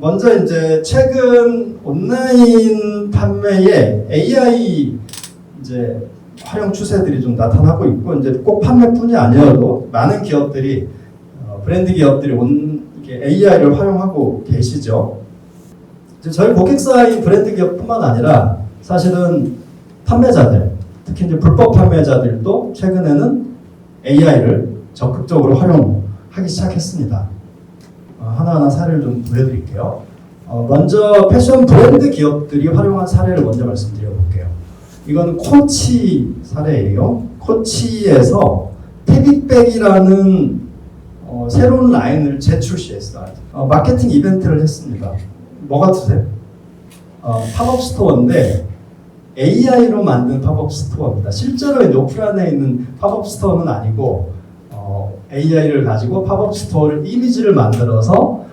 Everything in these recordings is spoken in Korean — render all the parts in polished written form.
먼저 이제 최근 온라인 판매에 AI 이제 활용 추세들이 좀 나타나고 있고, 이제 꼭 판매뿐이 아니어도 많은 기업들이 브랜드 기업들이 AI를 활용하고 계시죠. 이제 저희 고객사인 브랜드 기업뿐만 아니라 사실은 판매자들, 특히 이제 불법 판매자들도 최근에는 AI를 적극적으로 활용하기 시작했습니다. 하나하나 사례를 좀 보여드릴게요. 먼저 패션 브랜드 기업들이 활용한 사례를 먼저 말씀드려볼게요. 이건 코치 사례예요. 코치에서 테디백이라는 새로운 라인을 재출시했어요. 마케팅 이벤트를 했습니다. 뭐 같으세요? 팝업 스토어인데 AI로 만든 팝업 스토어입니다. 실제로 이제 오프라인에 있는 팝업 스토어는 아니고 AI를 가지고 팝업 스토어를 이미지를 만들어서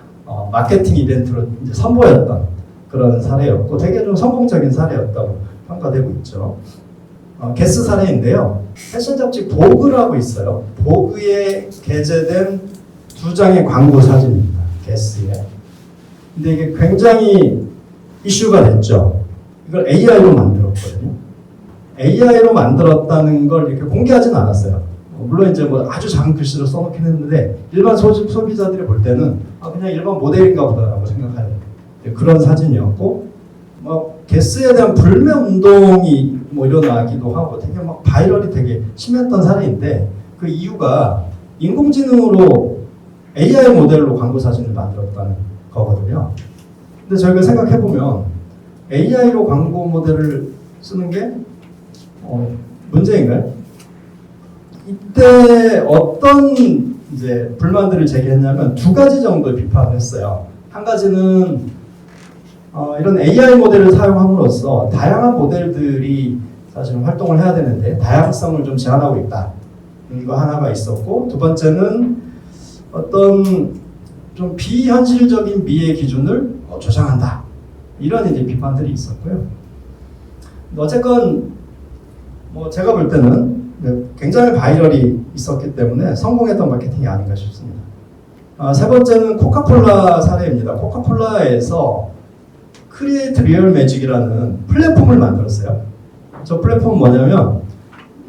마케팅 이벤트로 이제 선보였던 그런 사례였고, 되게 좀 성공적인 사례였다고 평가되고 있죠. 게스 사례인데요. 패션 잡지 보그라고 있어요. 보그에 게재된 2장의 광고 사진입니다. 게스에. 근데 이게 굉장히 이슈가 됐죠. 이걸 AI로 만들었거든요. AI로 만들었다는 걸 이렇게 공개하진 않았어요. 물론 이제 뭐 아주 작은 글씨로 써놓긴 했는데 일반 소비자들이 볼 때는 그냥 일반 모델인가 보다라고 생각하는 그런 사진이었고, 게스에 대한 불매 운동이 뭐 일어나기도 하고 되게 막 바이럴이 되게 심했던 사례인데, 그 이유가 인공지능으로 AI 모델로 광고 사진을 만들었다는 거거든요. 근데 저희가 생각해보면 AI로 광고 모델을 쓰는 게 문제인가요? 이때 어떤 이제 불만들을 제기했냐면 2가지 정도의 비판을 했어요. 한 가지는 이런 AI 모델을 사용함으로써 다양한 모델들이 사실 활동을 해야 되는데 다양성을 좀 제한하고 있다. 이거 하나가 있었고, 두 번째는 어떤 좀 비현실적인 미의 기준을 조장한다. 이런 이제 비판들이 있었고요. 어쨌건 뭐 제가 볼 때는 굉장히 바이럴이 있었기 때문에 성공했던 마케팅이 아닌가 싶습니다. 세 번째는 코카콜라 사례입니다. 코카콜라에서 크리에이트 리얼 매직이라는 플랫폼을 만들었어요. 저 플랫폼은 뭐냐면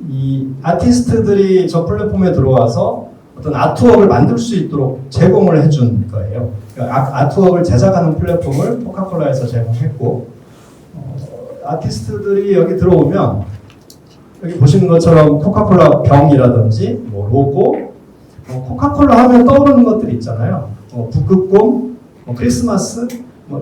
이 아티스트들이 저 플랫폼에 들어와서 어떤 아트웍을 만들 수 있도록 제공을 해준 거예요. 그러니까 아트웍을 제작하는 플랫폼을 코카콜라에서 제공했고, 아티스트들이 여기 들어오면 여기 보시는 것처럼 코카콜라 병이라든지 뭐 로고, 코카콜라 하면 떠오르는 것들이 있잖아요. 북극곰, 크리스마스,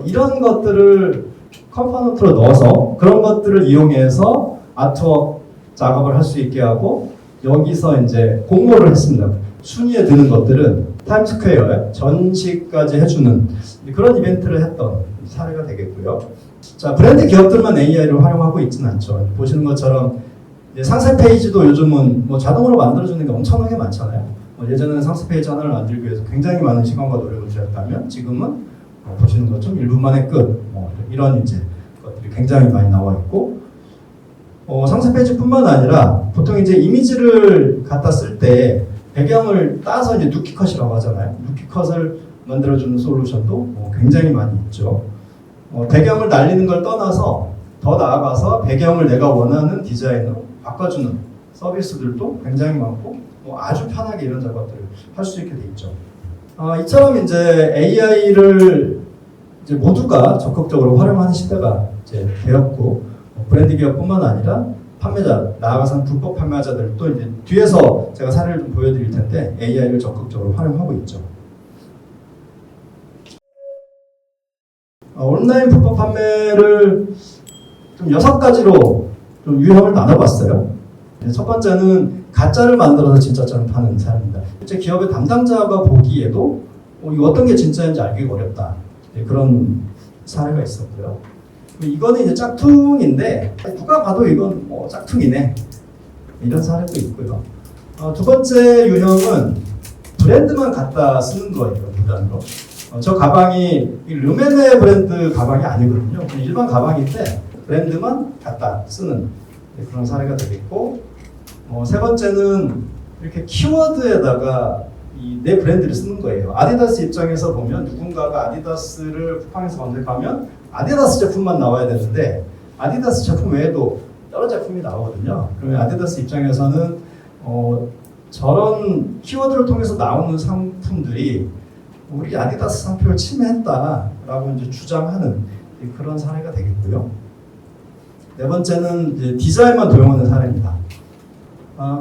이런 것들을 컴포넌트로 넣어서 그런 것들을 이용해서 아트웍 작업을 할 수 있게 하고, 여기서 이제 공모를 했습니다. 순위에 드는 것들은 타임스퀘어에 전시까지 해주는 그런 이벤트를 했던 사례가 되겠고요. 자, 브랜드 기업들만 AI를 활용하고 있지는 않죠. 보시는 것처럼 상세 페이지도 요즘은 뭐 자동으로 만들어주는 게 엄청나게 많잖아요. 예전에는 상세 페이지 하나를 만들기 위해서 굉장히 많은 시간과 노력을 들였다면 지금은 보시는 것처럼 1분 만에 끝, 이런 이제 것들이 굉장히 많이 나와 있고, 상세 페이지뿐만 아니라 보통 이제 이미지를 갖다 쓸 때 배경을 따서 이제 누키컷이라고 하잖아요. 누키컷을 만들어주는 솔루션도 굉장히 많이 있죠. 배경을 날리는 걸 떠나서 더 나아가서 배경을 내가 원하는 디자인으로 바꿔주는 서비스들도 굉장히 많고, 아주 편하게 이런 작업들을 할 수 있게 돼 있죠. 이처럼 이제 AI를 이제 모두가 적극적으로 활용하는 시대가 이제 되었고, 브랜드 기업뿐만 아니라 판매자, 나아가서는 불법 판매자들도 이제 뒤에서 제가 사례를 좀 보여드릴 텐데 AI를 적극적으로 활용하고 있죠. 온라인 불법 판매를 좀 6가지로 좀 유형을 나눠봤어요. 첫 번째는 가짜를 만들어서 진짜처럼 파는 사례입니다. 실제 기업의 담당자가 보기에도 이거 어떤 게 진짜인지 알기가 어렵다. 그런 사례가 있었고요. 이거는 이제 짝퉁인데 누가 봐도 이건 짝퉁이네. 이런 사례도 있고요. 두 번째 유형은 브랜드만 갖다 쓰는 거예요. 무단으로. 저 가방이 르메네 브랜드 가방이 아니거든요. 그냥 일반 가방인데 브랜드만 갖다 쓰는 그런 사례가 되겠고, 세 번째는 이렇게 키워드에다가 내 브랜드를 쓰는 거예요. 아디다스 입장에서 보면 누군가가 아디다스를 쿠팡에서 검색하면 아디다스 제품만 나와야 되는데 아디다스 제품 외에도 여러 제품이 나오거든요. 그러면 아디다스 입장에서는 저런 키워드를 통해서 나오는 상품들이 우리 아디다스 상표를 침해했다라고 이제 주장하는 그런 사례가 되겠고요. 네 번째는 이제 디자인만 도용하는 사례입니다.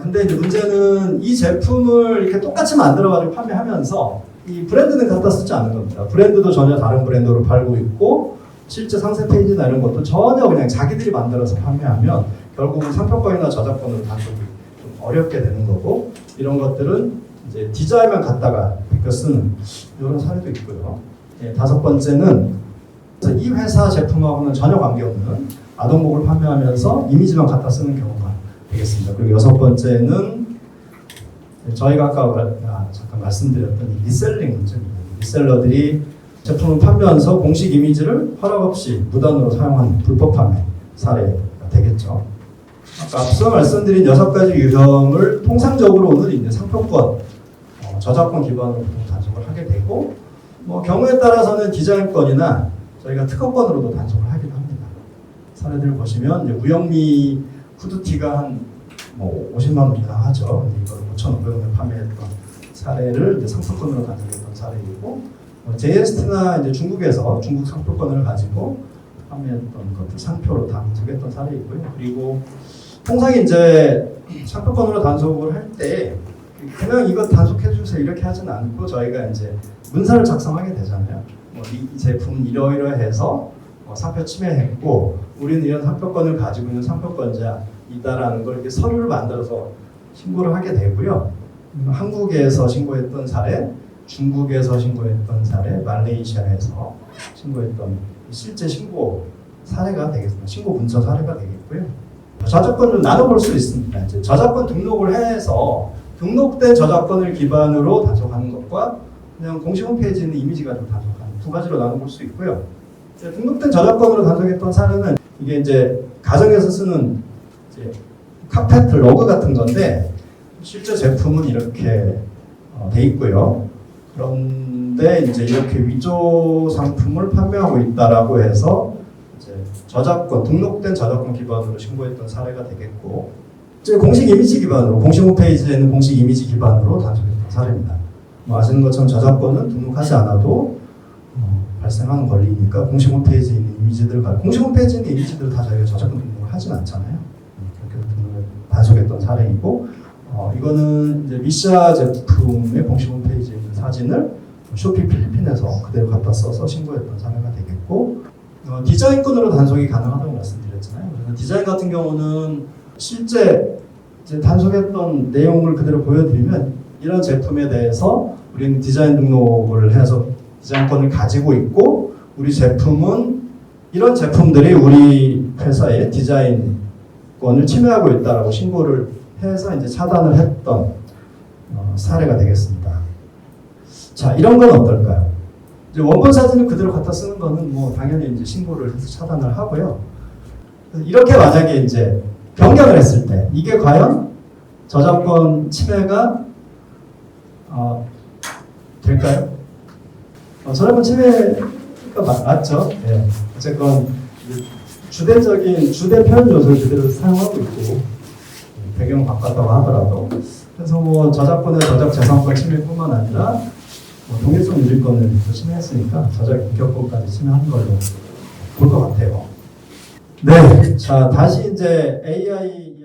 근데 이제 문제는 이 제품을 이렇게 똑같이 만들어가지고 판매하면서 이 브랜드는 갖다 쓰지 않는 겁니다. 브랜드도 전혀 다른 브랜드로 팔고 있고 실제 상세 페이지나 이런 것도 전혀 그냥 자기들이 만들어서 판매하면 결국은 상표권이나 저작권으로 단속이 좀 어렵게 되는 거고 이런 것들은 이제 디자인만 갖다가 베껴 쓰는 이런 사례도 있고요. 다섯 번째는 이 회사 제품하고는 전혀 관계없는 아동복을 판매하면서 이미지만 갖다 쓰는 경우가 되겠습니다. 그리고 여섯 번째는 저희가 아까 잠깐 말씀드렸던 이 리셀링 문제입니다. 리셀러들이 제품을 판매하면서 공식 이미지를 허락 없이 무단으로 사용한 불법 판매 사례가 되겠죠. 아까 앞서 말씀드린 6가지 유형을 통상적으로는 이제 상표권, 저작권 기반으로 단속을 하게 되고 경우에 따라서는 디자인권이나 저희가 특허권으로도 단속을 하기도 합니다. 사례들을 보시면 이제 우영미 후드티가 한 50만 원 이상 하죠. 이걸 5,500원에 판매했던 사례를 이제 상표권으로 단속했던 사례이고 JST나 이제 중국에서 중국 상표권을 가지고 판매했던 것들 상표로 단속했던 사례이고요. 그리고 통상 이제 상표권으로 단속을 할 때 그냥 이거 단속해 주세요 이렇게 하진 않고 저희가 이제 문서를 작성하게 되잖아요. 이 제품은 이러이러해서 상표 침해했고 우리는 이런 상표권을 가지고 있는 상표권자이다라는 걸 이렇게 서류를 만들어서 신고를 하게 되고요. 한국에서 신고했던 사례, 중국에서 신고했던 사례, 말레이시아에서 신고했던 실제 신고 사례가 되겠습니다. 신고 문서 사례가 되겠고요. 저작권을 나눠볼 수 있습니다. 이제 저작권 등록을 해서 등록된 저작권을 기반으로 단속하는 것과 그냥 공식 홈페이지에 있는 이미지 가지고 단속하는 두 가지로 나눠볼 수 있고요. 등록된 저작권으로 단속했던 사례는 이게 이제 가정에서 쓰는 이제 카페트 로고 같은 건데 실제 제품은 이렇게 돼 있고요. 그런데 이제 이렇게 위조 상품을 판매하고 있다라고 해서 이제 저작권 등록된 저작권 기반으로 신고했던 사례가 되겠고. 이제 공식 이미지 기반으로 공식 홈페이지에 있는 공식 이미지 기반으로 단속했던 사례입니다. 아시는 것처럼 저작권은 등록하지 않아도 발생하는 권리니까 공식 홈페이지에 있는 이미지들 공식 홈페이지에 있는 이미지들 다 저희가 저작권 등록을 하진 않잖아요. 그렇게 등록을 단속했던 사례이고 이거는 이제 미샤 제품의 공식 홈페이지에 있는 사진을 쇼핑 필리핀에서 그대로 갖다 써서 신고했던 사례가 되겠고 디자인권으로 단속이 가능하다고 말씀드렸잖아요. 그래서 디자인 같은 경우는 실제 이제 단속했던 내용을 그대로 보여드리면 이런 제품에 대해서 우리는 디자인 등록을 해서 디자인권을 가지고 있고 우리 제품은 이런 제품들이 우리 회사의 디자인권을 침해하고 있다라고 신고를 해서 이제 차단을 했던 사례가 되겠습니다. 자, 이런 건 어떨까요? 이제 원본 사진을 그대로 갖다 쓰는 거는 당연히 이제 신고를 해서 차단을 하고요. 이렇게 만약에 이제 변경을 했을 때 이게 과연 저작권 침해가 될까요? 저작권 침해가 맞죠? 네. 어쨌건 주대적인 주대 표현 요소를 그대로 사용하고 있고 배경을 바꿨다고 하더라도 그래서 저작권의 저작 재산권 침해뿐만 아니라 동일성 유지권을 침해했으니까 저작 인격권까지 침해한 걸로 볼 것 같아요. 네, 자 다시 이제 AI